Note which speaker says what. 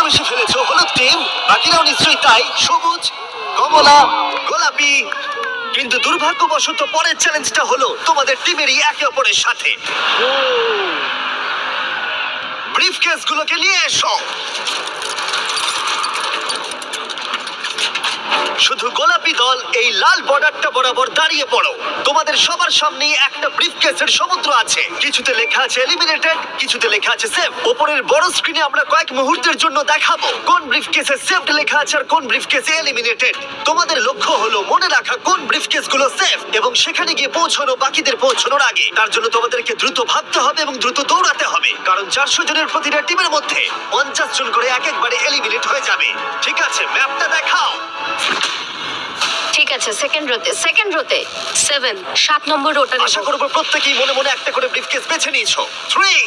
Speaker 1: বেশি ফেলেছো। হলুদ টিম, বাকিরাও নিশ্চয়ই তাই। সবুজ, কমলা, গোলাপি। কিন্তু দুর্ভাগ্যবশত পরের চ্যালেঞ্জটা হলো তোমাদের টিমেরই একে অপরের সাথে। ব্রিফকেসগুলোকে নিয়ে এসো। শুধু গোলাপি দল এই লাল বর্ডারটা বরাবর দাঁড়িয়ে পড়ো। তোমাদের সবার সামনেই একটা ব্রিফকেসের সমুদ্র আছে। কিছুতে লেখা আছে এলিমিনেটেড, কিছুতে লেখা আছে সেফ। উপরের বড় স্ক্রিনে আমরা কয়েক মুহূর্তের জন্য দেখাবো কোন ব্রিফকেসে সেফ লেখা আছে আর কোন ব্রিফকেসে এলিমিনেটেড। তোমাদের লক্ষ্য হলো মনে রাখা কোন ব্রিফকেসগুলো সেফ এবং সেখানে গিয়ে পৌঁছানো বাকিদের পৌঁছানোর আগে। তার জন্য তোমাদেরকে দ্রুত ভাবতে হবে এবং দ্রুত দৌড়াতে হবে, কারণ 400 জনের প্রতিটা টিমের মধ্যে 50 জন করে এক একবারে এলিমিনেট হয়ে যাবে। ঠিক আছে, ম্যাপটা দেখাও।
Speaker 2: ঠিক আছে, সেকেন্ড রোতে 7 নম্বর রোটা
Speaker 1: আশা করবো প্রত্যেকেই মনে মনে একটা করে ব্রিফকেস বেছে নিয়েছো। 3,